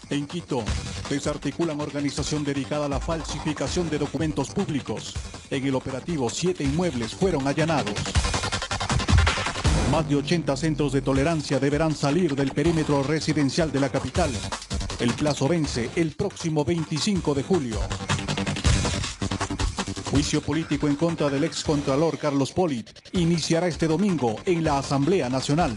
En Quito, desarticulan organización dedicada a la falsificación de documentos públicos. En el operativo, 7 inmuebles fueron allanados. Más de 80 centros de tolerancia deberán salir del perímetro residencial de la capital. El plazo vence el próximo 25 de julio. Juicio político en contra del excontralor Carlos Polit iniciará este domingo en la Asamblea Nacional.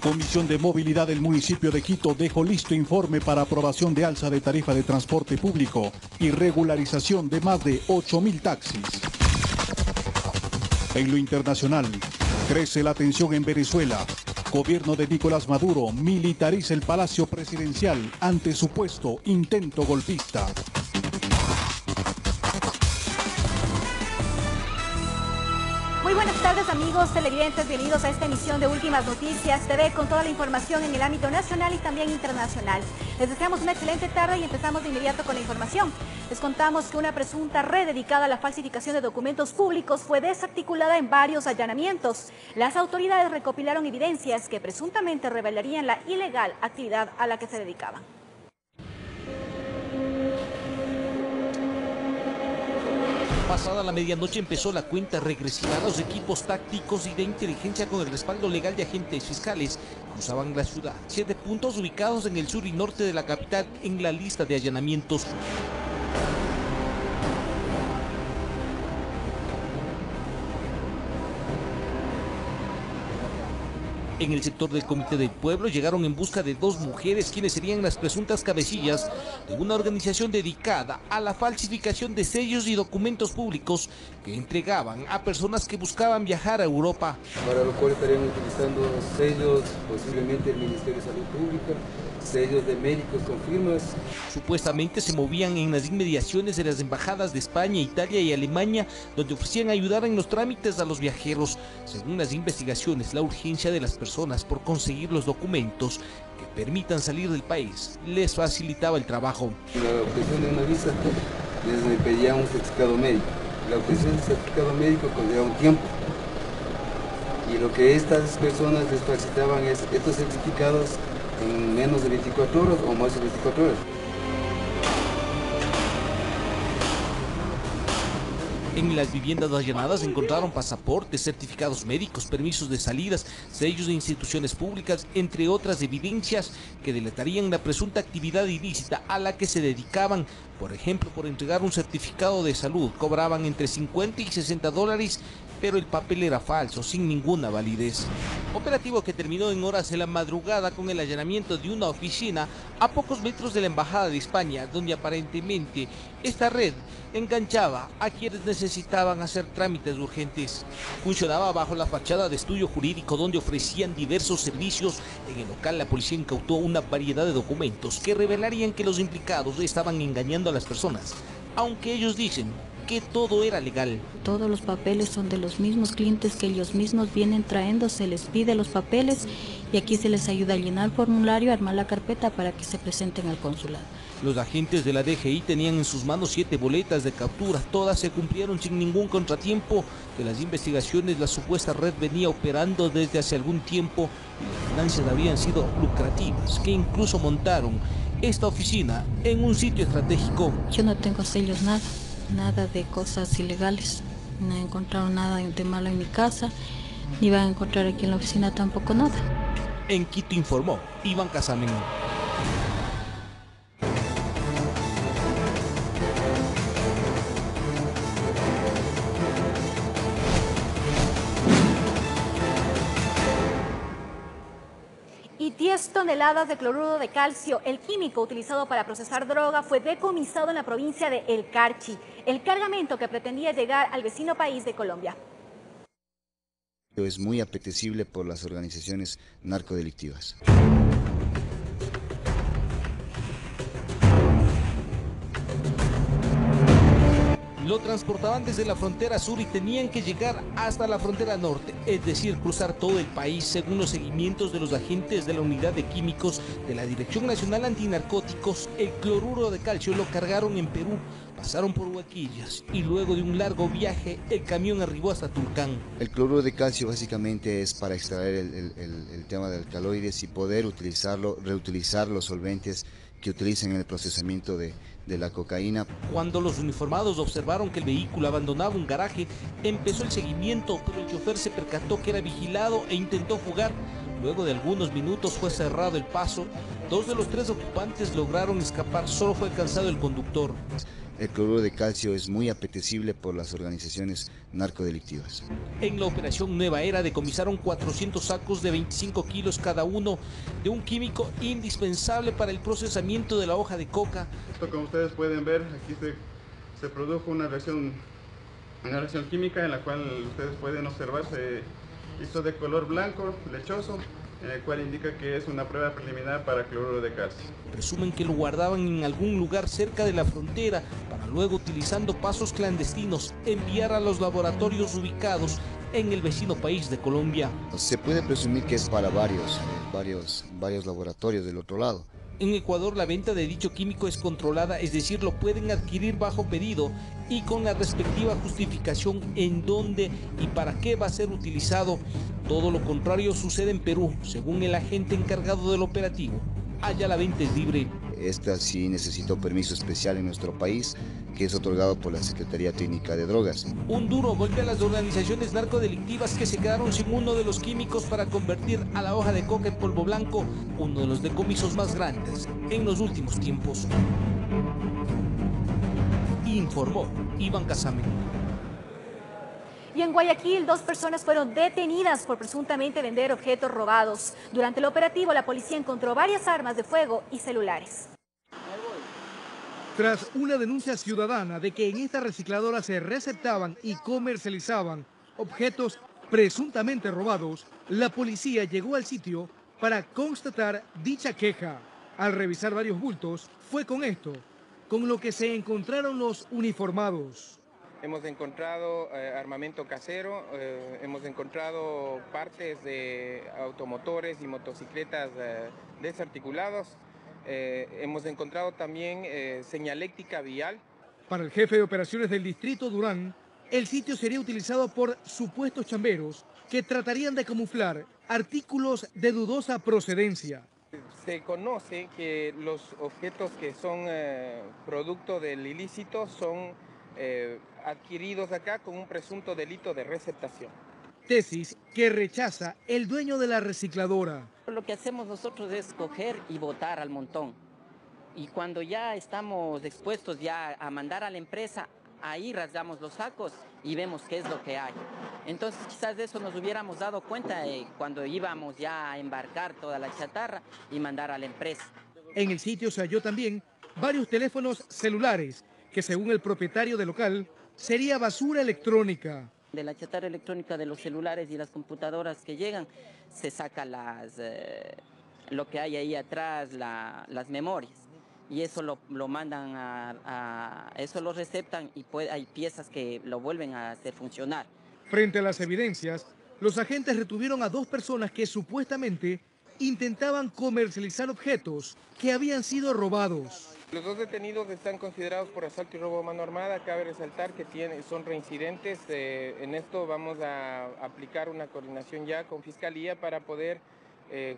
Comisión de Movilidad del municipio de Quito dejó listo informe para aprobación de alza de tarifa de transporte público y regularización de más de 8.000 taxis. En lo internacional, crece la tensión en Venezuela. Gobierno de Nicolás Maduro militariza el Palacio Presidencial ante supuesto intento golpista. Muy buenas tardes amigos televidentes, bienvenidos a esta emisión de Últimas Noticias TV con toda la información en el ámbito nacional y también internacional. Les deseamos una excelente tarde y empezamos de inmediato con la información. Les contamos que una presunta red dedicada a la falsificación de documentos públicos fue desarticulada en varios allanamientos. Las autoridades recopilaron evidencias que presuntamente revelarían la ilegal actividad a la que se dedicaban. Pasada la medianoche empezó la cuenta regresiva. Los equipos tácticos y de inteligencia con el respaldo legal de agentes fiscales cruzaban la ciudad. 7 puntos ubicados en el sur y norte de la capital en la lista de allanamientos. En el sector del Comité del Pueblo llegaron en busca de 2 mujeres, quienes serían las presuntas cabecillas de una organización dedicada a la falsificación de sellos y documentos públicos que entregaban a personas que buscaban viajar a Europa. Para lo cual estarían utilizando sellos, posiblemente del Ministerio de Salud Pública, sellos de médicos con firmas. Supuestamente se movían en las inmediaciones de las embajadas de España, Italia y Alemania, donde ofrecían ayudar en los trámites a los viajeros. Según las investigaciones, la urgencia de las personas por conseguir los documentos que permitan salir del país les facilitaba el trabajo. La obtención de una visa les pedían un certificado médico. La obtención del certificado médico conlleva un tiempo. Y lo que estas personas les facilitaban es estos certificados en menos de 24 horas o más de 24 horas. En las viviendas allanadas encontraron pasaportes, certificados médicos, permisos de salidas, sellos de instituciones públicas, entre otras evidencias que delatarían la presunta actividad ilícita a la que se dedicaban. Por ejemplo, por entregar un certificado de salud cobraban entre 50 y 60 dólares, pero el papel era falso, sin ninguna validez. Operativo que terminó en horas de la madrugada con el allanamiento de una oficina a pocos metros de la Embajada de España, donde aparentemente esta red enganchaba a quienes necesitaban hacer trámites urgentes. Funcionaba bajo la fachada de estudio jurídico, donde ofrecían diversos servicios. En el local la policía incautó una variedad de documentos que revelarían que los implicados estaban engañando a las personas, aunque ellos dicen que todo era legal. Todos los papeles son de los mismos clientes que ellos mismos vienen trayendo, se les pide los papeles y aquí se les ayuda a llenar el formulario, a armar la carpeta para que se presenten al consulado. Los agentes de la DGI tenían en sus manos 7 boletas de captura, todas se cumplieron sin ningún contratiempo. De las investigaciones, la supuesta red venía operando desde hace algún tiempo y las ganancias habían sido lucrativas, que incluso montaron esta oficina en un sitio estratégico. Yo no tengo sellos, nada de cosas ilegales, no he encontrado nada de malo en mi casa, ni van a encontrar aquí en la oficina tampoco nada. En Quito informó Iván Casamen. Y 10 toneladas de cloruro de calcio, el químico utilizado para procesar droga, fue decomisado en la provincia de El Carchi, el cargamento que pretendía llegar al vecino país de Colombia. Es muy apetecible por las organizaciones narcodelictivas. Lo transportaban desde la frontera sur y tenían que llegar hasta la frontera norte, es decir, cruzar todo el país según los seguimientos de los agentes de la Unidad de Químicos de la Dirección Nacional Antinarcóticos. El cloruro de calcio lo cargaron en Perú, pasaron por Huaquillas y luego de un largo viaje el camión arribó hasta Tulcán. El cloruro de calcio básicamente es para extraer el tema de alcaloides y poder reutilizar los solventes que utilizan en el procesamiento de la cocaína. Cuando los uniformados observaron que el vehículo abandonaba un garaje, empezó el seguimiento, pero el chofer se percató que era vigilado e intentó fugar. Luego de algunos minutos fue cerrado el paso. 2 de los 3 ocupantes lograron escapar, solo fue alcanzado el conductor. El cloruro de calcio es muy apetecible por las organizaciones narcodelictivas. En la operación Nueva Era decomisaron 400 sacos de 25 kilos cada uno de un químico indispensable para el procesamiento de la hoja de coca. Como ustedes pueden ver, aquí se produjo una reacción química en la cual ustedes pueden observar se hizo de color blanco, lechoso, en el cual indica que es una prueba preliminar para cloruro de calcio. Presumen que lo guardaban en algún lugar cerca de la frontera para luego, utilizando pasos clandestinos, enviar a los laboratorios ubicados en el vecino país de Colombia. Se puede presumir que es para varios laboratorios del otro lado. En Ecuador la venta de dicho químico es controlada, es decir, lo pueden adquirir bajo pedido y con la respectiva justificación en dónde y para qué va a ser utilizado. Todo lo contrario sucede en Perú, según el agente encargado del operativo. Allá la venta es libre. Esta sí necesitó permiso especial en nuestro país, que es otorgado por la Secretaría Técnica de Drogas. Un duro golpe a las organizaciones narcodelictivas que se quedaron sin uno de los químicos para convertir a la hoja de coca en polvo blanco, uno de los decomisos más grandes en los últimos tiempos. Informó Iván Casamen. Y en Guayaquil, 2 personas fueron detenidas por presuntamente vender objetos robados. Durante el operativo, la policía encontró varias armas de fuego y celulares. Tras una denuncia ciudadana de que en esta recicladora se receptaban y comercializaban objetos presuntamente robados, la policía llegó al sitio para constatar dicha queja. Al revisar varios bultos, fue con esto, con lo que se encontraron los uniformados. Hemos encontrado armamento casero, hemos encontrado partes de automotores y motocicletas desarticulados, hemos encontrado también señaléctica vial. Para el jefe de operaciones del distrito Durán, el sitio sería utilizado por supuestos chamberos que tratarían de camuflar artículos de dudosa procedencia. Se conoce que los objetos que son producto del ilícito son adquiridos acá con un presunto delito de receptación. Tesis que rechaza el dueño de la recicladora. Lo que hacemos nosotros es coger y botar al montón. Y cuando ya estamos expuestos ya a mandar a la empresa, ahí rasgamos los sacos y vemos qué es lo que hay. Entonces quizás de eso nos hubiéramos dado cuenta cuando íbamos ya a embarcar toda la chatarra y mandar a la empresa. En el sitio se halló también varios teléfonos celulares que, según el propietario del local, sería basura electrónica. De la chatarra electrónica de los celulares y las computadoras que llegan, se saca lo que hay ahí atrás, las memorias. Y eso lo mandan eso lo receptan y hay piezas que lo vuelven a hacer funcionar. Frente a las evidencias, los agentes retuvieron a 2 personas que supuestamente intentaban comercializar objetos que habían sido robados. Los 2 detenidos están considerados por asalto y robo a mano armada. Cabe resaltar que son reincidentes. En esto vamos a aplicar una coordinación ya con Fiscalía para poder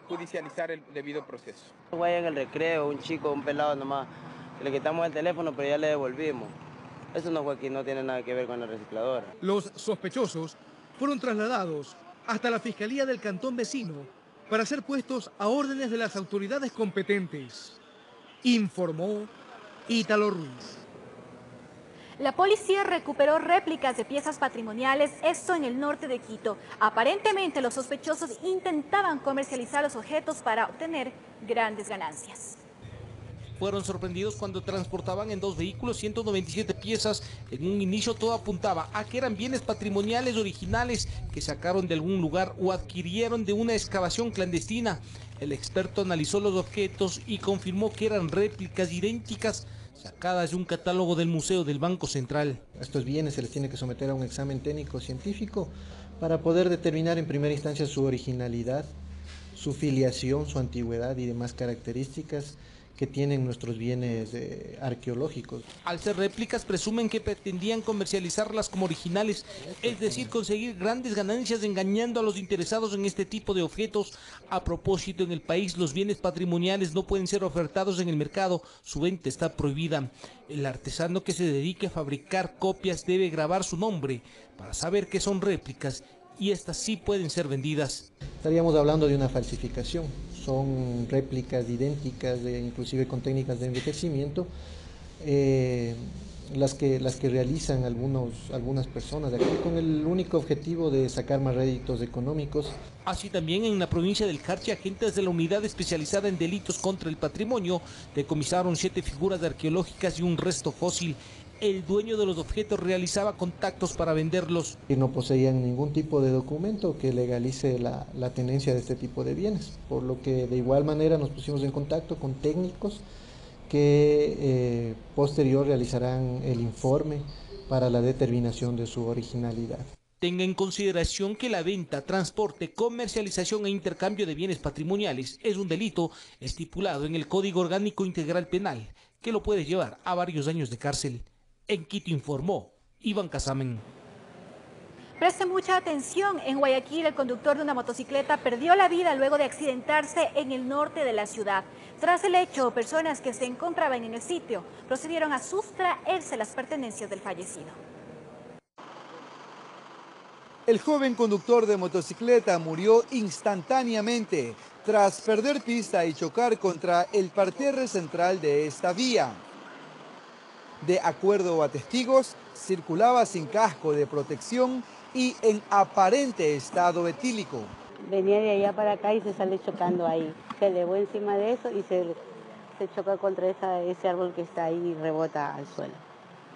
judicializar el debido proceso. Vaya en el recreo, un chico, un pelado nomás, le quitamos el teléfono pero ya le devolvimos. Eso no tiene nada que ver con la recicladora. Los sospechosos fueron trasladados hasta la Fiscalía del Cantón Vecino para ser puestos a órdenes de las autoridades competentes. Informó Ítalo Ruiz. La policía recuperó réplicas de piezas patrimoniales, esto en el norte de Quito. Aparentemente los sospechosos intentaban comercializar los objetos para obtener grandes ganancias. Fueron sorprendidos cuando transportaban en 2 vehículos 197 piezas. En un inicio todo apuntaba a que eran bienes patrimoniales originales que sacaron de algún lugar o adquirieron de una excavación clandestina. El experto analizó los objetos y confirmó que eran réplicas idénticas sacadas de un catálogo del Museo del Banco Central. Estos bienes se les tiene que someter a un examen técnico-científico para poder determinar en primera instancia su originalidad, su filiación, su antigüedad y demás características que tienen nuestros bienes arqueológicos. Al ser réplicas, presumen que pretendían comercializarlas como originales, es decir, conseguir grandes ganancias engañando a los interesados en este tipo de objetos. A propósito, en el país los bienes patrimoniales no pueden ser ofertados en el mercado, su venta está prohibida. El artesano que se dedique a fabricar copias debe grabar su nombre para saber que son réplicas y estas sí pueden ser vendidas. Estaríamos hablando de una falsificación, son réplicas idénticas, inclusive con técnicas de envejecimiento, las que realizan algunas personas de aquí con el único objetivo de sacar más réditos económicos. Así también en la provincia del Carchi, agentes de la unidad especializada en delitos contra el patrimonio decomisaron 7 figuras arqueológicas y un resto fósil. El dueño de los objetos realizaba contactos para venderlos. Y no poseían ningún tipo de documento que legalice la tenencia de este tipo de bienes, por lo que de igual manera nos pusimos en contacto con técnicos que posterior realizarán el informe para la determinación de su originalidad. Tenga en consideración que la venta, transporte, comercialización e intercambio de bienes patrimoniales es un delito estipulado en el Código Orgánico Integral Penal, que lo puede llevar a varios años de cárcel. En Quito informó Iván Casamen. Preste mucha atención, en Guayaquil el conductor de una motocicleta perdió la vida luego de accidentarse en el norte de la ciudad. Tras el hecho, personas que se encontraban en el sitio procedieron a sustraerse las pertenencias del fallecido. El joven conductor de motocicleta murió instantáneamente tras perder pista y chocar contra el parterre central de esta vía. De acuerdo a testigos, circulaba sin casco de protección y en aparente estado etílico. Venía de allá para acá y se sale chocando ahí. Se elevó encima de eso y se choca contra ese árbol que está ahí y rebota al suelo.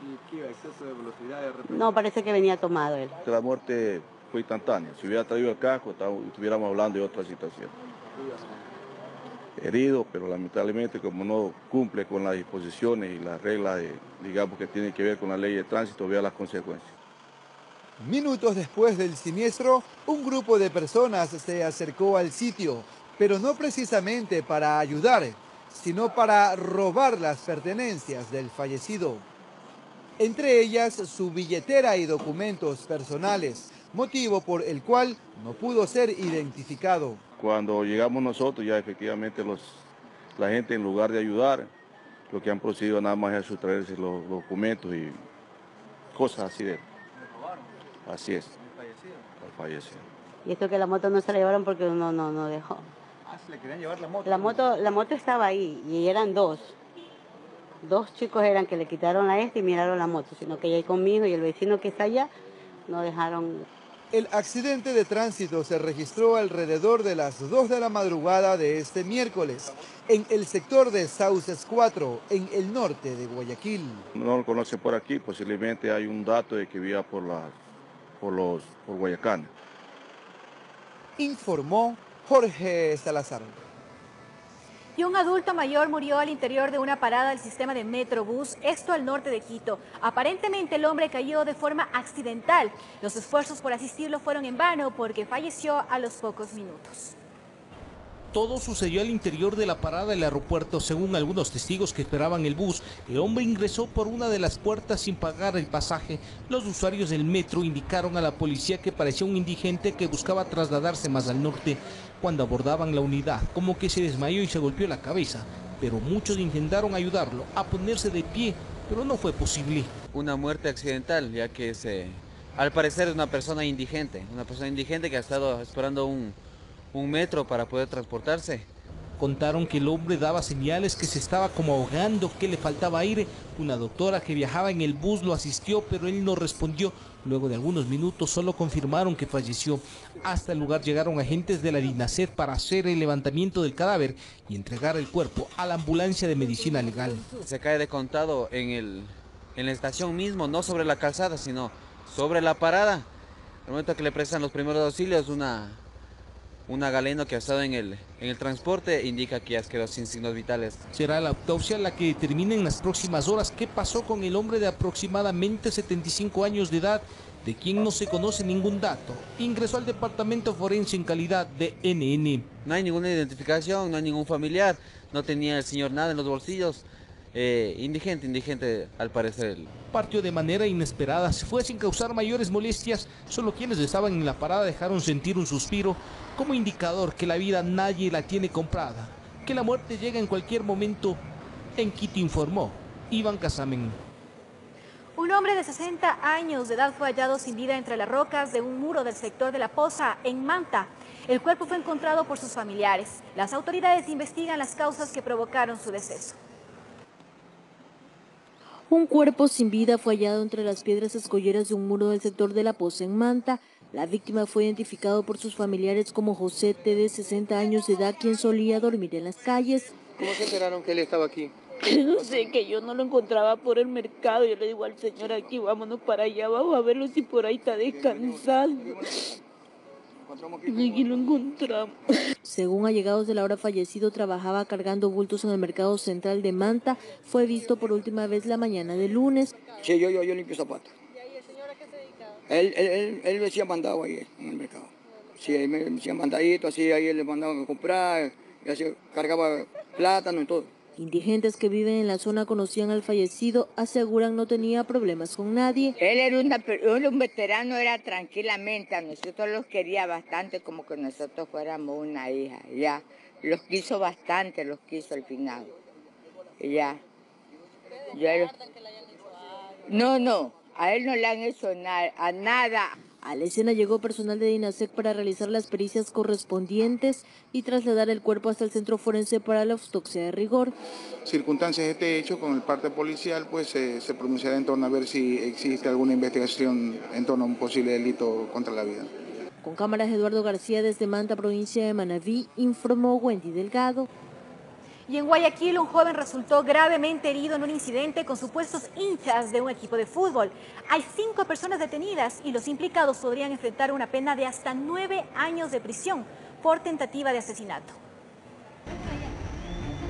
¿Y qué iba? ¿Exceso de velocidad? No, parece que venía tomado él. La muerte fue instantánea. Si hubiera traído el casco, estuviéramos hablando de otra situación. Herido, pero lamentablemente como no cumple con las disposiciones y las reglas digamos que tienen que ver con la ley de tránsito, vea las consecuencias. Minutos después del siniestro, un grupo de personas se acercó al sitio, pero no precisamente para ayudar, sino para robar las pertenencias del fallecido. Entre ellas su billetera y documentos personales, motivo por el cual no pudo ser identificado. Cuando llegamos nosotros, ya efectivamente la gente, en lugar de ayudar, lo que han procedido nada más es a sustraerse los documentos y cosas así de. Así es. Al fallecido. Y esto que la moto no se la llevaron porque no dejó. Ah, ¿se le querían llevar la moto? La moto estaba ahí y eran dos. Dos chicos eran que le quitaron a este y miraron la moto, sino que ella con mi hijo y el vecino que está allá no dejaron. El accidente de tránsito se registró alrededor de las 2 de la madrugada de este miércoles, en el sector de Sauces 4, en el norte de Guayaquil. No lo conocen por aquí, posiblemente hay un dato de que vivía por Guayacán. Informó Jorge Salazar. Y un adulto mayor murió al interior de una parada del sistema de Metrobús, esto al norte de Quito. Aparentemente el hombre cayó de forma accidental. Los esfuerzos por asistirlo fueron en vano porque falleció a los pocos minutos. Todo sucedió al interior de la parada del aeropuerto. Según algunos testigos que esperaban el bus, el hombre ingresó por una de las puertas sin pagar el pasaje. Los usuarios del metro indicaron a la policía que parecía un indigente que buscaba trasladarse más al norte. Cuando abordaban la unidad, como que se desmayó y se golpeó la cabeza, pero muchos intentaron ayudarlo a ponerse de pie, pero no fue posible. Una muerte accidental, ya que al parecer es una persona indigente que ha estado esperando un metro para poder transportarse. Contaron que el hombre daba señales que se estaba como ahogando, que le faltaba aire. Una doctora que viajaba en el bus lo asistió, pero él no respondió. Luego de algunos minutos solo confirmaron que falleció. Hasta el lugar llegaron agentes de la DINASED para hacer el levantamiento del cadáver y entregar el cuerpo a la ambulancia de medicina legal. Se cae de contado en la estación mismo, no sobre la calzada, sino sobre la parada. Al momento que le prestan los primeros auxilios, Una galeno que ha estado en el transporte indica que ya quedó sin signos vitales. Será la autopsia la que determine en las próximas horas qué pasó con el hombre de aproximadamente 75 años de edad, de quien no se conoce ningún dato. Ingresó al departamento forense en calidad de NN. No hay ninguna identificación, no hay ningún familiar, no tenía el señor nada en los bolsillos. Indigente al parecer. Partió de manera inesperada, se fue sin causar mayores molestias, solo quienes estaban en la parada dejaron sentir un suspiro como indicador que la vida nadie la tiene comprada, que la muerte llega en cualquier momento. En Quito informó Iván Casamen. Un hombre de 60 años de edad fue hallado sin vida entre las rocas de un muro del sector de La Poza, en Manta. El cuerpo fue encontrado por sus familiares. Las autoridades investigan las causas que provocaron su deceso. Un cuerpo sin vida fue hallado entre las piedras escolleras de un muro del sector de La Poza en Manta. La víctima fue identificado por sus familiares como José T. de 60 años de edad, quien solía dormir en las calles. ¿Cómo se enteraron que él estaba aquí? No sé, que yo no lo encontraba por el mercado. Yo le digo al señor aquí, vámonos para allá abajo a verlo si por ahí está descansando. Aquí lo encontramos. Según allegados de la hora fallecido, trabajaba cargando bultos en el mercado central de Manta. Fue visto por última vez la mañana de lunes. Sí, yo limpio zapatos. ¿Y el señor a qué se dedicaba? Él me hacía mandado ahí en el mercado. Sí, ahí me hacía mandadito, así ahí le mandaban a comprar, y así cargaba plátano y todo. Indigentes que viven en la zona conocían al fallecido, aseguran no tenía problemas con nadie. Él era un veterano, era tranquilamente, a nosotros los quería bastante, como que nosotros fuéramos una hija, ya. Los quiso bastante, los quiso al final, ya. No, a él no le han hecho nada. A la escena llegó personal de DINASEC para realizar las pericias correspondientes y trasladar el cuerpo hasta el centro forense para la autopsia de rigor. Circunstancias de este hecho, con el parte policial, pues se pronunciará en torno a ver si existe alguna investigación en torno a un posible delito contra la vida. Con cámaras Eduardo García desde Manta, provincia de Manabí, informó Wendy Delgado. Y en Guayaquil, un joven resultó gravemente herido en un incidente con supuestos hinchas de un equipo de fútbol. Hay 5 personas detenidas y los implicados podrían enfrentar una pena de hasta 9 años de prisión por tentativa de asesinato.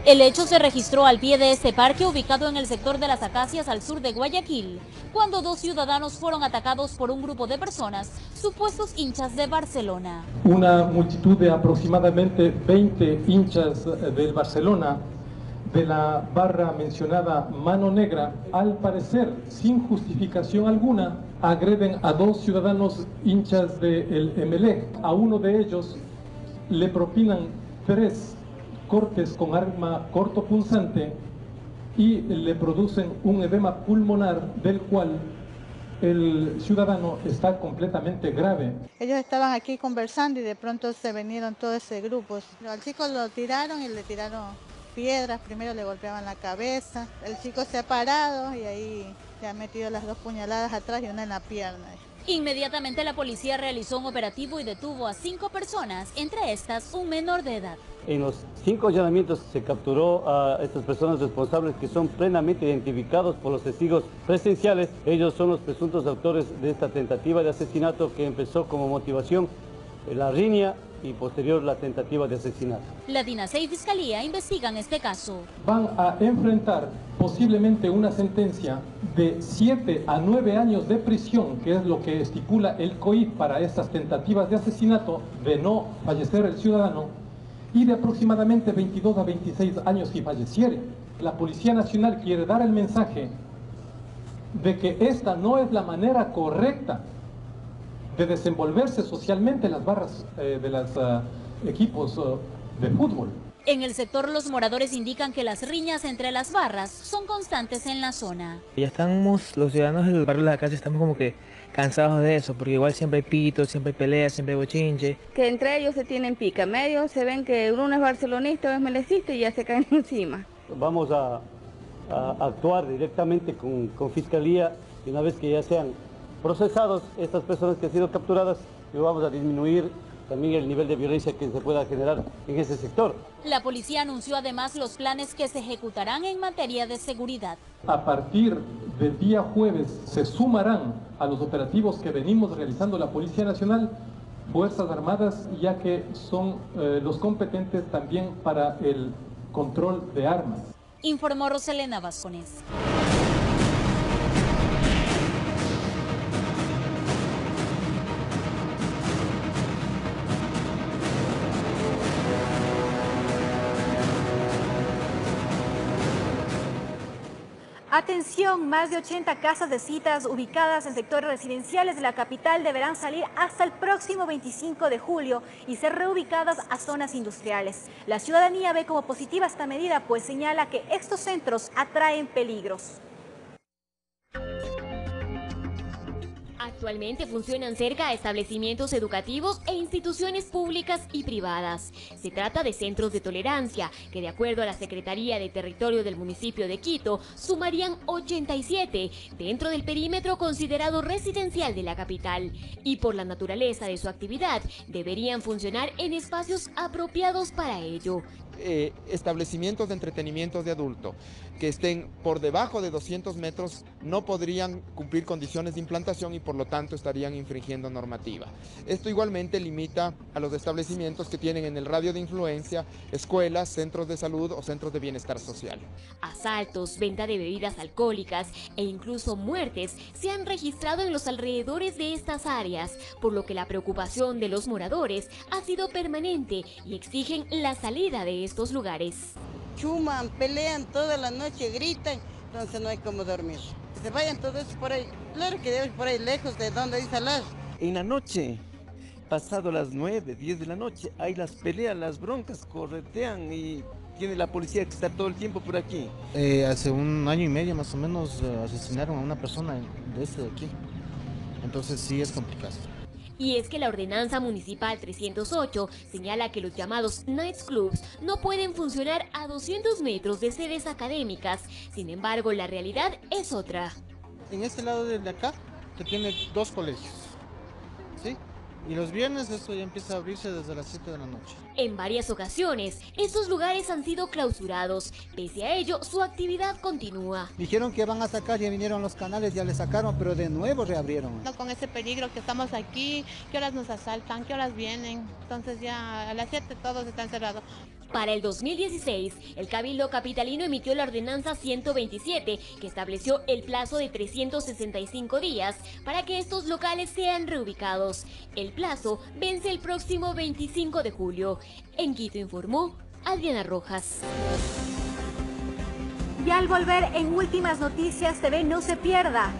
El hecho se registró al pie de este parque ubicado en el sector de las Acacias al sur de Guayaquil, cuando 2 ciudadanos fueron atacados por un grupo de personas, supuestos hinchas de Barcelona. Una multitud de aproximadamente 20 hinchas del Barcelona, de la barra mencionada Mano Negra, al parecer sin justificación alguna, agreden a 2 ciudadanos hinchas del Emelec. A uno de ellos le propinan 3 cortes con arma cortopunzante y le producen un edema pulmonar del cual el ciudadano está completamente grave. Ellos estaban aquí conversando y de pronto se vinieron todo ese grupo. Al chico lo tiraron y le tiraron piedras, primero le golpeaban la cabeza. El chico se ha parado y ahí le han metido las 2 puñaladas atrás y una en la pierna. Inmediatamente la policía realizó un operativo y detuvo a 5 personas, entre estas un menor de edad. En los 5 allanamientos se capturó a estas personas responsables que son plenamente identificados por los testigos presenciales. Ellos son los presuntos autores de esta tentativa de asesinato que empezó como motivación la riña y posterior la tentativa de asesinato. La DINASEC y Fiscalía investigan este caso. Van a enfrentar posiblemente una sentencia de 7 a 9 años de prisión, que es lo que estipula el COIP para estas tentativas de asesinato, de no fallecer el ciudadano, y de aproximadamente 22 a 26 años si falleciere. La Policía Nacional quiere dar el mensaje de que esta no es la manera correcta de desenvolverse socialmente las barras de los equipos de fútbol. En el sector, los moradores indican que las riñas entre las barras son constantes en la zona. Ya estamos, los ciudadanos del barrio de la casa estamos como que cansados de eso, porque igual siempre hay pitos, siempre hay peleas, siempre hay bochinche. Que entre ellos se tienen pica, medio se ven que uno es barcelonista, uno es melecista y ya se caen encima. Vamos a actuar directamente con Fiscalía y una vez que ya sean procesados estas personas que han sido capturadas, y vamos a disminuir también el nivel de violencia que se pueda generar en ese sector. La policía anunció además los planes que se ejecutarán en materia de seguridad. A partir del día jueves se sumarán a los operativos que venimos realizando la Policía Nacional Fuerzas Armadas, ya que son los competentes también para el control de armas. Informó Roselena Vasconés. Atención, más de 80 casas de citas ubicadas en sectores residenciales de la capital deberán salir hasta el próximo 25 de julio y ser reubicadas a zonas industriales. La ciudadanía ve como positiva esta medida, pues señala que estos centros atraen peligros. Actualmente funcionan cerca de establecimientos educativos e instituciones públicas y privadas. Se trata de centros de tolerancia que, de acuerdo a la Secretaría de Territorio del municipio de Quito, sumarían 87 dentro del perímetro considerado residencial de la capital. Y por la naturaleza de su actividad, deberían funcionar en espacios apropiados para ello. Establecimientos de entretenimiento de adulto que estén por debajo de 200 metros no podrían cumplir condiciones de implantación y por lo tanto estarían infringiendo normativa. Esto igualmente limita a los establecimientos que tienen en el radio de influencia escuelas, centros de salud o centros de bienestar social. Asaltos, venta de bebidas alcohólicas e incluso muertes se han registrado en los alrededores de estas áreas, por lo que la preocupación de los moradores ha sido permanente y exigen la salida de estos lugares. Chuman, pelean toda la noche, gritan, entonces no hay cómo dormir. Que se vayan todos por ahí, claro que deben por ahí lejos de donde hay salar. En la noche, pasado las 9, 10 de la noche, hay las peleas, las broncas, corretean y tiene la policía que está todo el tiempo por aquí. Hace un año y medio más o menos asesinaron a una persona de aquí, entonces sí es complicado. Y es que la ordenanza municipal 308 señala que los llamados night clubs no pueden funcionar a 200 metros de sedes académicas. Sin embargo, la realidad es otra. En este lado de acá, que tiene 2 colegios, ¿sí? Y los viernes esto ya empieza a abrirse desde las 7 de la noche. En varias ocasiones, estos lugares han sido clausurados. Pese a ello, su actividad continúa. Dijeron que van a sacar, ya vinieron los canales, ya les sacaron, pero de nuevo reabrieron. No, con ese peligro que estamos aquí, qué horas nos asaltan, qué horas vienen. Entonces ya a las 7 todos están cerrados. Para el 2016, el Cabildo Capitalino emitió la Ordenanza 127, que estableció el plazo de 365 días para que estos locales sean reubicados. El plazo vence el próximo 25 de julio. En Quito informó Adriana Rojas. Y al volver en Últimas Noticias TV, no se pierda.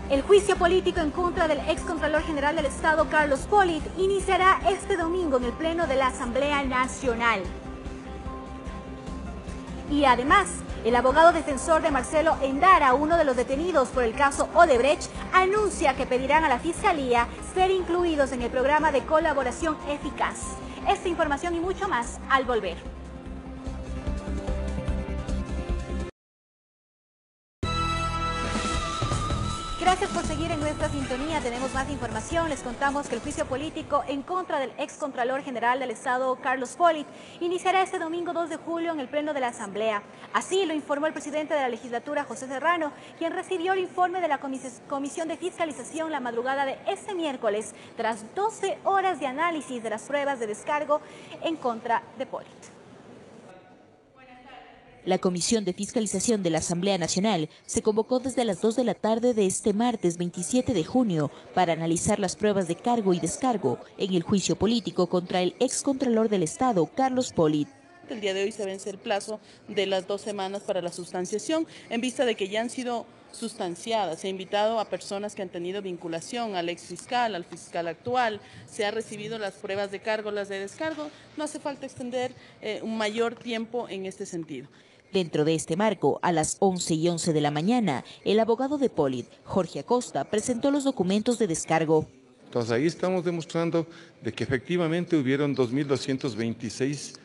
El juicio político en contra del excontralor general del Estado, Carlos Pollitt, iniciará este domingo en el Pleno de la Asamblea Nacional. Y además, el abogado defensor de Marcelo Endara, uno de los detenidos por el caso Odebrecht, anuncia que pedirán a la Fiscalía ser incluidos en el programa de colaboración eficaz. Esta información y mucho más al volver. Gracias por seguir en nuestra sintonía. Tenemos más información. Les contamos que el juicio político en contra del excontralor general del Estado, Carlos Pollitt, iniciará este domingo 2 de julio en el Pleno de la Asamblea. Así lo informó el presidente de la legislatura, José Serrano, quien recibió el informe de la Comisión de Fiscalización la madrugada de este miércoles, tras 12 horas de análisis de las pruebas de descargo en contra de Pollitt. La Comisión de Fiscalización de la Asamblea Nacional se convocó desde las 2 de la tarde de este martes 27 de junio para analizar las pruebas de cargo y descargo en el juicio político contra el excontralor del Estado, Carlos Pollitt. El día de hoy se vence el plazo de las 2 semanas para la sustanciación, en vista de que ya han sido sustanciadas. Se ha invitado a personas que han tenido vinculación al exfiscal, al fiscal actual, se ha recibido las pruebas de cargo, las de descargo. No hace falta extender un mayor tiempo en este sentido. Dentro de este marco, a las 11:11 de la mañana, el abogado de Pollitt, Jorge Acosta, presentó los documentos de descargo. Entonces ahí estamos demostrando de que efectivamente hubieron 2.226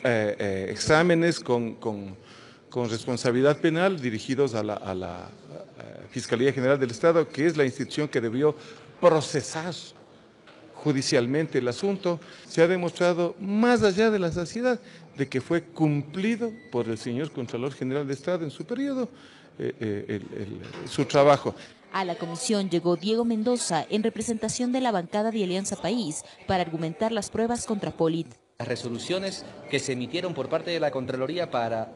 exámenes con responsabilidad penal dirigidos a la Fiscalía General del Estado, que es la institución que debió procesar judicialmente el asunto. Se ha demostrado, más allá de la saciedad, de que fue cumplido por el señor Contralor General de Estado en su periodo su trabajo. A la comisión llegó Diego Mendoza en representación de la bancada de Alianza País para argumentar las pruebas contra Polit. Las resoluciones que se emitieron por parte de la Contraloría para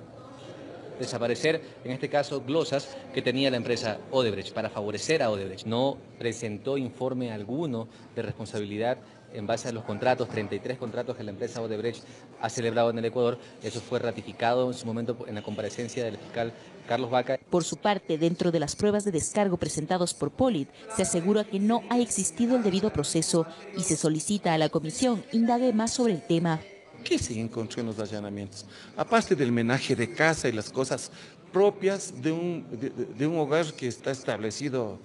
desaparecer, en este caso, glosas que tenía la empresa Odebrecht, para favorecer a Odebrecht. No presentó informe alguno de responsabilidad en base a los contratos, 33 contratos que la empresa Odebrecht ha celebrado en el Ecuador. Eso fue ratificado en su momento en la comparecencia del fiscal Carlos Vaca. Por su parte, dentro de las pruebas de descargo presentados por Polit, se asegura que no ha existido el debido proceso y se solicita a la comisión indague más sobre el tema. ¿Qué se encontró en los allanamientos? Aparte del menaje de casa y las cosas propias de un hogar que está establecido,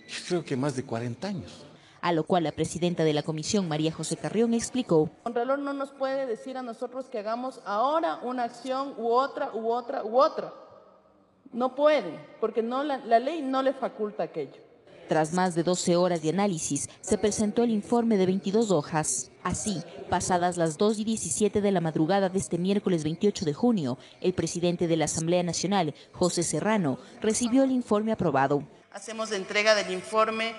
yo creo que más de 40 años. A lo cual la presidenta de la comisión, María José Carrión, explicó. El Contralor no nos puede decir a nosotros que hagamos ahora una acción u otra, u otra, u otra. No puede, porque no, la ley no le faculta aquello. Tras más de 12 horas de análisis, se presentó el informe de 22 hojas. Así, pasadas las 2:17 de la madrugada de este miércoles 28 de junio, el presidente de la Asamblea Nacional, José Serrano, recibió el informe aprobado. Hacemos entrega del informe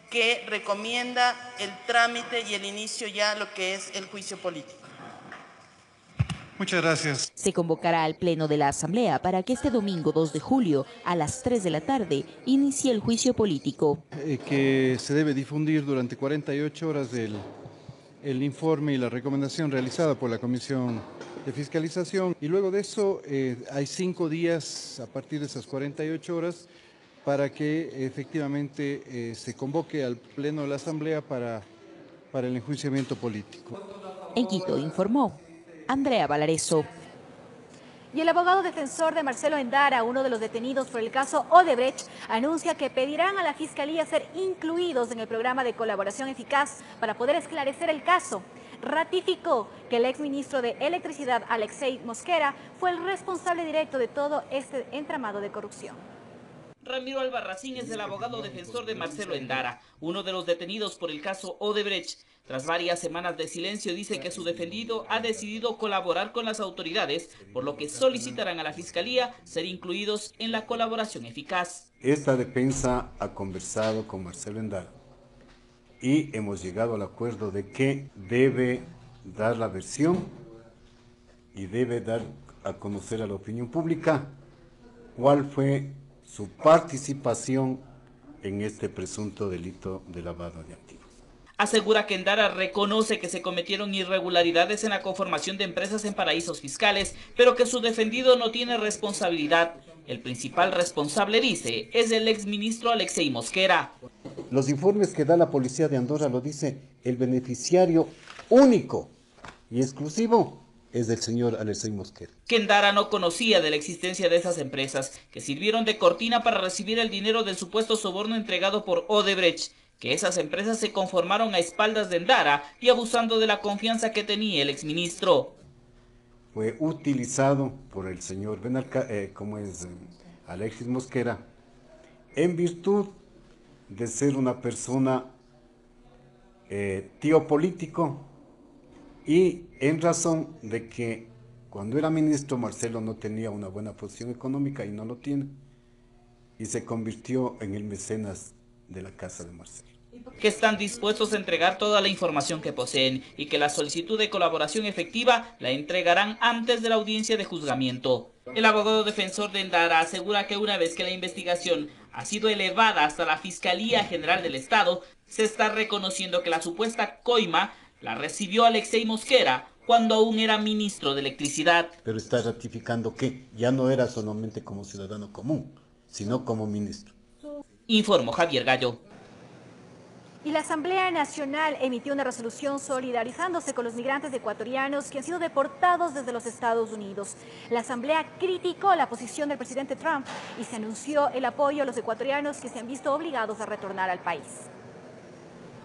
que recomienda el trámite y el inicio ya lo que es el juicio político. Muchas gracias. Se convocará al Pleno de la Asamblea para que este domingo 2 de julio a las 3 de la tarde inicie el juicio político. Que se debe difundir durante 48 horas el informe y la recomendación realizada por la Comisión de Fiscalización. Y luego de eso hay 5 días a partir de esas 48 horas para que efectivamente se convoque al Pleno de la Asamblea para el enjuiciamiento político. En Quito informó Andrea Valareso. Y el abogado defensor de Marcelo Endara, uno de los detenidos por el caso Odebrecht, anuncia que pedirán a la Fiscalía ser incluidos en el programa de colaboración eficaz para poder esclarecer el caso. Ratificó que el exministro de Electricidad, Alexei Mosquera, fue el responsable directo de todo este entramado de corrupción. Ramiro Albarracín es el abogado defensor de Marcelo Endara, uno de los detenidos por el caso Odebrecht. Tras varias semanas de silencio, dice que su defendido ha decidido colaborar con las autoridades, por lo que solicitarán a la Fiscalía ser incluidos en la colaboración eficaz. Esta defensa ha conversado con Marcelo Endara y hemos llegado al acuerdo de que debe dar la versión y debe dar a conocer a la opinión pública cuál fue su participación en este presunto delito de lavado de activos. Asegura que Endara reconoce que se cometieron irregularidades en la conformación de empresas en paraísos fiscales, pero que su defendido no tiene responsabilidad. El principal responsable, dice, es el exministro Alexei Mosquera. Los informes que da la policía de Andorra lo dice, el beneficiario único y exclusivo es del señor Alexei Mosquera. Que Endara no conocía de la existencia de esas empresas, que sirvieron de cortina para recibir el dinero del supuesto soborno entregado por Odebrecht, que esas empresas se conformaron a espaldas de Endara y abusando de la confianza que tenía el exministro. Fue utilizado por el señor Alexis Mosquera en virtud de ser una persona tío político y en razón de que cuando era ministro Marcelo no tenía una buena posición económica y no lo tiene y se convirtió en el mecenas de la casa de Marcelo. Que están dispuestos a entregar toda la información que poseen y que la solicitud de colaboración efectiva la entregarán antes de la audiencia de juzgamiento. El abogado defensor de Endara asegura que una vez que la investigación ha sido elevada hasta la Fiscalía General del Estado, se está reconociendo que la supuesta coima la recibió Alexei Mosquera cuando aún era ministro de Electricidad. Pero está ratificando que ya no era solamente como ciudadano común, sino como ministro. Informó Javier Gallo. Y la Asamblea Nacional emitió una resolución solidarizándose con los migrantes ecuatorianos que han sido deportados desde los Estados Unidos. La Asamblea criticó la posición del presidente Trump y se anunció el apoyo a los ecuatorianos que se han visto obligados a retornar al país.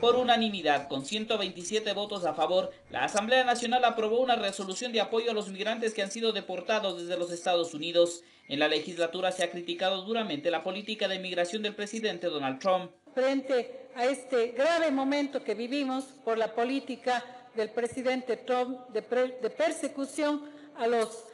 Por unanimidad, con 127 votos a favor, la Asamblea Nacional aprobó una resolución de apoyo a los migrantes que han sido deportados desde los Estados Unidos. En la legislatura se ha criticado duramente la política de migración del presidente Donald Trump. Frente a este grave momento que vivimos por la política del presidente Trump de persecución a los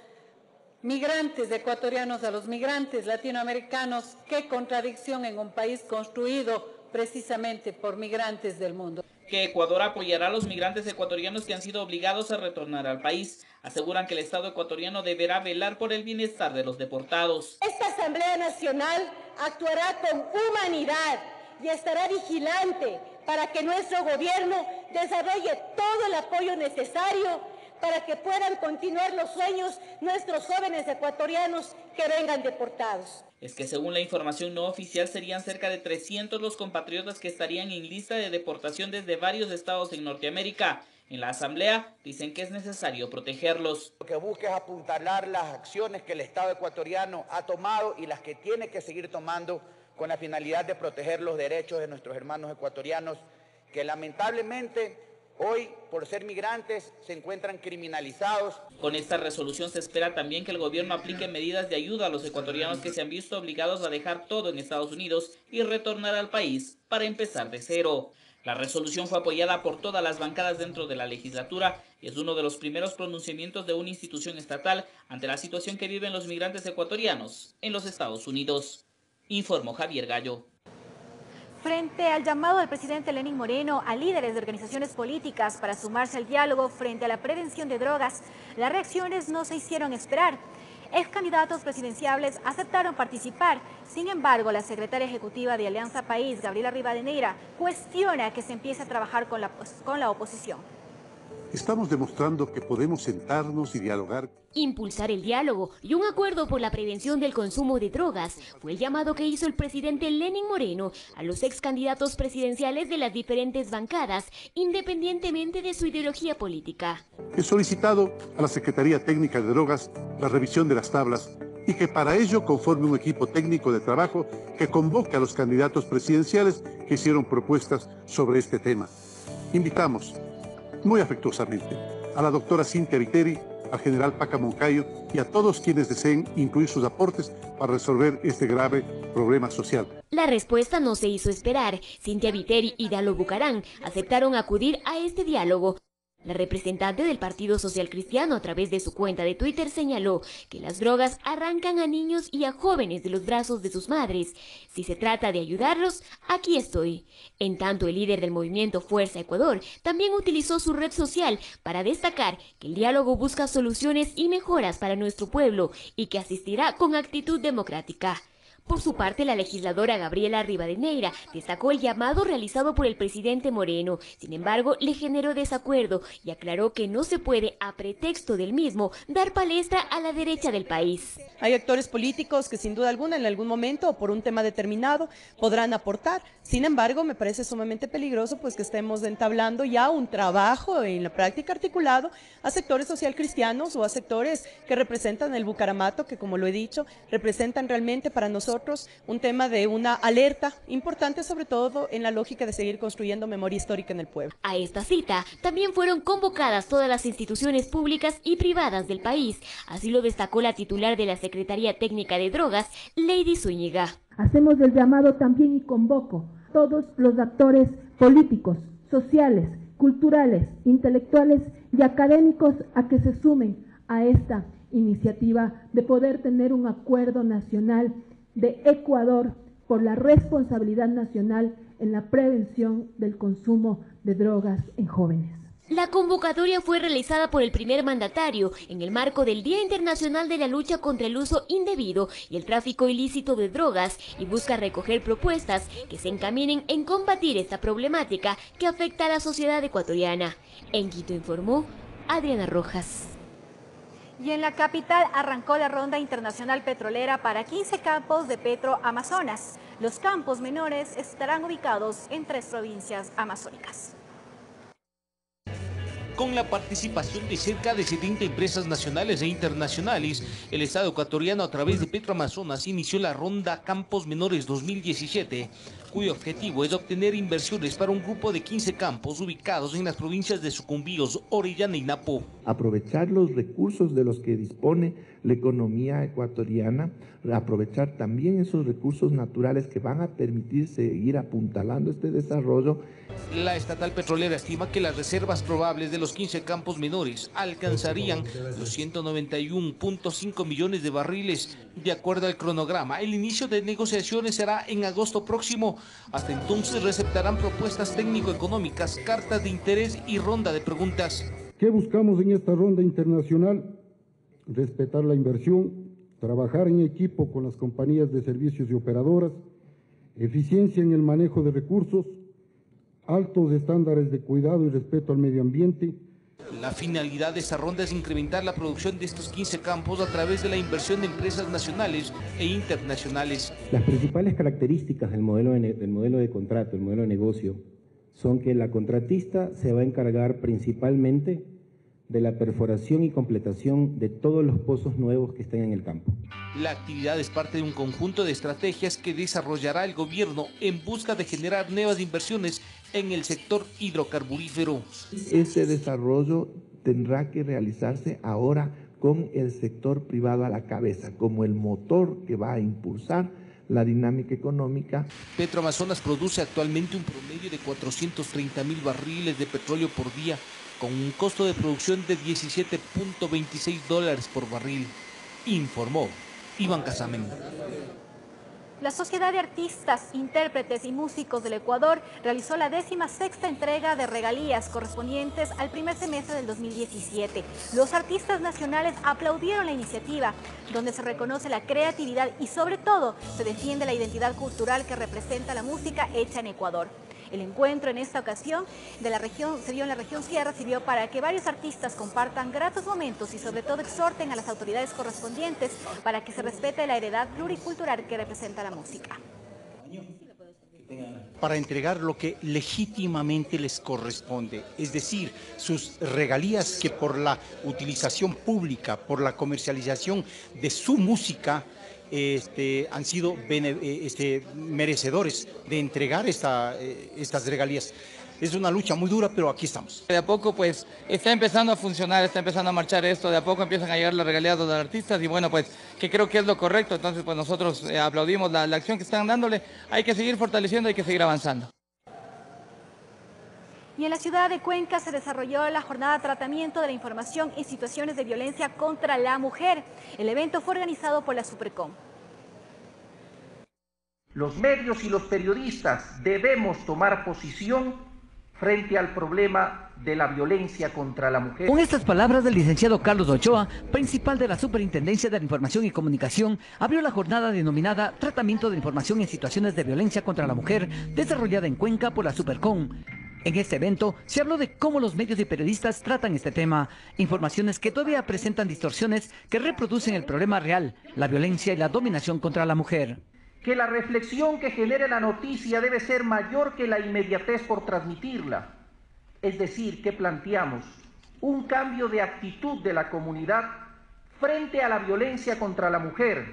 migrantes ecuatorianos a los migrantes latinoamericanos. Qué contradicción en un país construido precisamente por migrantes del mundo. Que Ecuador apoyará a los migrantes ecuatorianos que han sido obligados a retornar al país. Aseguran que el Estado ecuatoriano deberá velar por el bienestar de los deportados. Esta Asamblea Nacional actuará con humanidad y estará vigilante para que nuestro gobierno desarrolle todo el apoyo necesario para que puedan continuar los sueños nuestros jóvenes ecuatorianos que vengan deportados. Es que según la información no oficial serían cerca de 300 los compatriotas que estarían en lista de deportación desde varios estados en Norteamérica. En la asamblea dicen que es necesario protegerlos. Lo que busca es apuntalar las acciones que el Estado ecuatoriano ha tomado y las que tiene que seguir tomando con la finalidad de proteger los derechos de nuestros hermanos ecuatorianos que lamentablemente hoy, por ser migrantes, se encuentran criminalizados. Con esta resolución se espera también que el gobierno aplique medidas de ayuda a los ecuatorianos que se han visto obligados a dejar todo en Estados Unidos y retornar al país para empezar de cero. La resolución fue apoyada por todas las bancadas dentro de la legislatura y es uno de los primeros pronunciamientos de una institución estatal ante la situación que viven los migrantes ecuatorianos en los Estados Unidos. Informó Javier Gallo. Frente al llamado del presidente Lenín Moreno a líderes de organizaciones políticas para sumarse al diálogo frente a la prevención de drogas, las reacciones no se hicieron esperar. Ex candidatos presidenciables aceptaron participar. Sin embargo, la secretaria ejecutiva de Alianza País, Gabriela Rivadeneira, cuestiona que se empiece a trabajar con la oposición. Estamos demostrando que podemos sentarnos y dialogar. Impulsar el diálogo y un acuerdo por la prevención del consumo de drogas fue el llamado que hizo el presidente Lenín Moreno a los ex candidatos presidenciales de las diferentes bancadas, independientemente de su ideología política. He solicitado a la Secretaría Técnica de Drogas la revisión de las tablas y que para ello conforme un equipo técnico de trabajo que convoque a los candidatos presidenciales que hicieron propuestas sobre este tema. Invitamos muy afectuosamente a la doctora Cintia Viteri, al general Paca Moncayo y a todos quienes deseen incluir sus aportes para resolver este grave problema social. La respuesta no se hizo esperar. Cintia Viteri y Dalo Bucarán aceptaron acudir a este diálogo. La representante del Partido Social Cristiano a través de su cuenta de Twitter señaló que las drogas arrancan a niños y a jóvenes de los brazos de sus madres. Si se trata de ayudarlos, aquí estoy. En tanto, el líder del movimiento Fuerza Ecuador también utilizó su red social para destacar que el diálogo busca soluciones y mejoras para nuestro pueblo y que asistirá con actitud democrática. Por su parte, la legisladora Gabriela Rivadeneira destacó el llamado realizado por el presidente Moreno. Sin embargo, le generó desacuerdo y aclaró que no se puede, a pretexto del mismo, dar palestra a la derecha del país. Hay actores políticos que sin duda alguna en algún momento o por un tema determinado podrán aportar. Sin embargo, me parece sumamente peligroso pues que estemos entablando ya un trabajo en la práctica articulado a sectores social cristianos o a sectores que representan el Bucaramato, que como lo he dicho, representan realmente para nosotros un tema de una alerta importante, sobre todo en la lógica de seguir construyendo memoria histórica en el pueblo. A esta cita también fueron convocadas todas las instituciones públicas y privadas del país. Así lo destacó la titular de la Secretaría Técnica de Drogas, Lady Zúñiga. Hacemos el llamado también y convoco a todos los actores políticos, sociales, culturales, intelectuales y académicos a que se sumen a esta iniciativa de poder tener un acuerdo nacional de Ecuador por la responsabilidad nacional en la prevención del consumo de drogas en jóvenes. La convocatoria fue realizada por el primer mandatario en el marco del Día Internacional de la Lucha contra el Uso Indebido y el Tráfico Ilícito de Drogas y busca recoger propuestas que se encaminen en combatir esta problemática que afecta a la sociedad ecuatoriana. En Quito informó Adriana Rojas. Y en la capital arrancó la ronda internacional petrolera para 15 campos de Petro Amazonas. Los campos menores estarán ubicados en 3 provincias amazónicas. Con la participación de cerca de 70 empresas nacionales e internacionales, el Estado ecuatoriano a través de Petroamazonas inició la ronda Campos Menores 2017 cuyo objetivo es obtener inversiones para un grupo de 15 campos ubicados en las provincias de Sucumbíos, Orellana y Napo. Aprovechar los recursos de los que dispone la economía ecuatoriana, aprovechar también esos recursos naturales que van a permitir seguir apuntalando este desarrollo. La estatal petrolera estima que las reservas probables de los 15 campos menores alcanzarían los 191.5 millones de barriles. De acuerdo al cronograma, el inicio de negociaciones será en agosto próximo. Hasta entonces receptarán propuestas técnico-económicas, cartas de interés y ronda de preguntas. ¿Qué buscamos en esta ronda internacional? Respetar la inversión, trabajar en equipo con las compañías de servicios y operadoras, eficiencia en el manejo de recursos, altos estándares de cuidado y respeto al medio ambiente. La finalidad de esta ronda es incrementar la producción de estos 15 campos a través de la inversión de empresas nacionales e internacionales. Las principales características del modelo de contrato, el modelo de negocio, son que la contratista se va a encargar principalmente de la perforación y completación de todos los pozos nuevos que estén en el campo. La actividad es parte de un conjunto de estrategias que desarrollará el gobierno en busca de generar nuevas inversiones en el sector hidrocarburífero. Ese desarrollo tendrá que realizarse ahora con el sector privado a la cabeza, como el motor que va a impulsar la dinámica económica. Petroamazonas produce actualmente un promedio de 430.000 barriles de petróleo por día, con un costo de producción de $17.26 por barril, informó Iván Casamen. La Sociedad de Artistas, Intérpretes y Músicos del Ecuador realizó la 16ª entrega de regalías correspondientes al primer semestre del 2017. Los artistas nacionales aplaudieron la iniciativa, donde se reconoce la creatividad y sobre todo se defiende la identidad cultural que representa la música hecha en Ecuador. El encuentro en esta ocasión se dio en la región Sierra, sirvió para que varios artistas compartan gratos momentos y sobre todo exhorten a las autoridades correspondientes para que se respete la heredad pluricultural que representa la música. Para entregar lo que legítimamente les corresponde, es decir, sus regalías que por la utilización pública, por la comercialización de su música, han sido merecedores de entregar estas regalías. Es una lucha muy dura, pero aquí estamos. De a poco pues está empezando a funcionar, está empezando a marchar esto, de a poco empiezan a llegar las regalías de los artistas y bueno pues que creo que es lo correcto, entonces pues nosotros aplaudimos la acción que están dándole, hay que seguir fortaleciendo, hay que seguir avanzando. Y en la ciudad de Cuenca se desarrolló la jornada de tratamiento de la información en situaciones de violencia contra la mujer. El evento fue organizado por la Supercom. Los medios y los periodistas debemos tomar posición frente al problema de la violencia contra la mujer. Con estas palabras del licenciado Carlos Ochoa, principal de la Superintendencia de la Información y Comunicación, abrió la jornada denominada Tratamiento de Información en Situaciones de Violencia contra la Mujer, desarrollada en Cuenca por la Supercom. En este evento se habló de cómo los medios y periodistas tratan este tema, informaciones que todavía presentan distorsiones que reproducen el problema real, la violencia y la dominación contra la mujer. Que la reflexión que genere la noticia debe ser mayor que la inmediatez por transmitirla. Es decir, que planteamos un cambio de actitud de la comunidad frente a la violencia contra la mujer.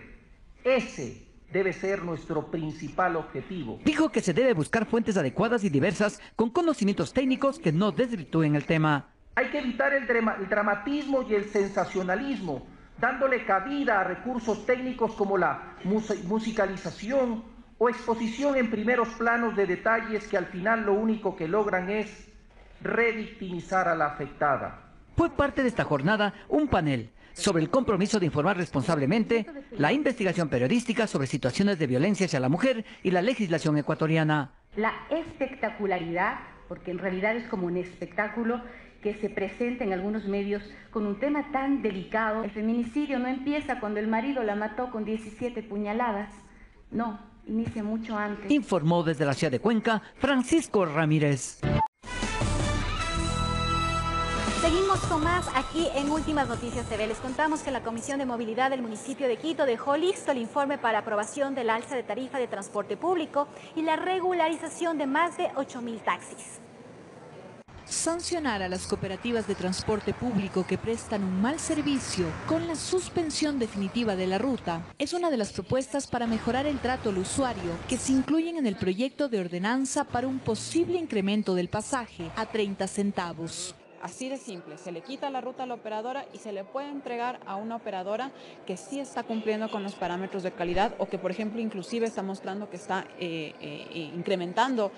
Ese debe ser nuestro principal objetivo. Dijo que se debe buscar fuentes adecuadas y diversas con conocimientos técnicos que no desvirtúen el tema. Hay que evitar el dramatismo y el sensacionalismo, dándole cabida a recursos técnicos como la musicalización o exposición en primeros planos de detalles que al final lo único que logran es revictimizar a la afectada. Fue parte de esta jornada un panel sobre el compromiso de informar responsablemente, la investigación periodística sobre situaciones de violencia hacia la mujer y la legislación ecuatoriana. La espectacularidad, porque en realidad es como un espectáculo que se presenta en algunos medios con un tema tan delicado. El feminicidio no empieza cuando el marido la mató con 17 puñaladas, no, inicia mucho antes. Informó desde la ciudad de Cuenca, Francisco Ramírez. Seguimos con más aquí en Últimas Noticias TV. Les contamos que la Comisión de Movilidad del municipio de Quito dejó listo el informe para aprobación del alza de tarifa de transporte público y la regularización de más de 8.000 taxis. Sancionar a las cooperativas de transporte público que prestan un mal servicio con la suspensión definitiva de la ruta es una de las propuestas para mejorar el trato al usuario que se incluyen en el proyecto de ordenanza para un posible incremento del pasaje a 30 centavos. Así de simple, se le quita la ruta a la operadora y se le puede entregar a una operadora que sí está cumpliendo con los parámetros de calidad o que, por ejemplo, inclusive está mostrando que está incrementando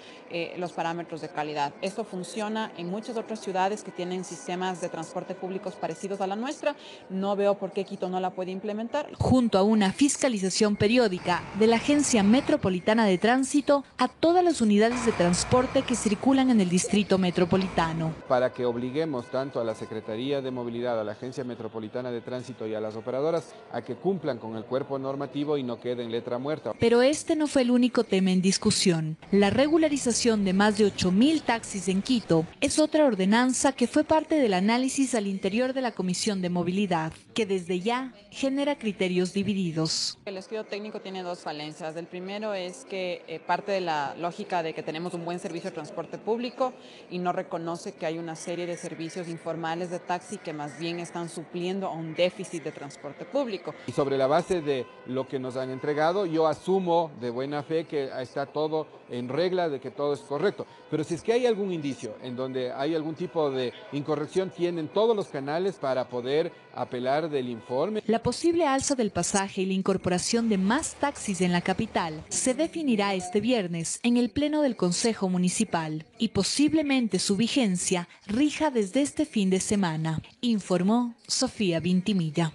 los parámetros de calidad. Esto funciona en muchas otras ciudades que tienen sistemas de transporte públicos parecidos a la nuestra. No veo por qué Quito no la puede implementar. Junto a una fiscalización periódica de la Agencia Metropolitana de Tránsito a todas las unidades de transporte que circulan en el distrito metropolitano. Para que obliguemos tanto a la Secretaría de Movilidad, a la Agencia Metropolitana de Tránsito y a las operadoras a que cumplan con el cuerpo normativo y no queden letra muerta. Pero este no fue el único tema en discusión. La regularización de más de 8.000 taxis en Quito es otra ordenanza que fue parte del análisis al interior de la Comisión de Movilidad, que desde ya genera criterios divididos. El estudio técnico tiene dos falencias. El primero es que parte de la lógica de que tenemos un buen servicio de transporte público y no reconoce que hay una serie de servicios informales de taxi que más bien están supliendo a un déficit de transporte público. Y sobre la base de lo que nos han entregado, yo asumo de buena fe que está todo en regla, de que todo es correcto. Pero si es que hay algún indicio en donde hay algún tipo de incorrección, tienen todos los canales para poder apelar del informe. La posible alza del pasaje y la incorporación de más taxis en la capital se definirá este viernes en el Pleno del Consejo Municipal y posiblemente su vigencia rija desde este fin de semana, informó Sofía Vintimilla.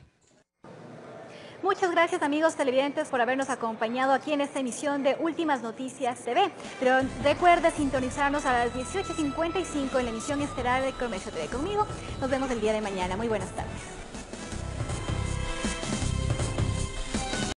Muchas gracias, amigos televidentes, por habernos acompañado aquí en esta emisión de Últimas Noticias TV. Pero recuerde sintonizarnos a las 18:55 en la emisión estelar de Comercio TV conmigo. Nos vemos el día de mañana. Muy buenas tardes.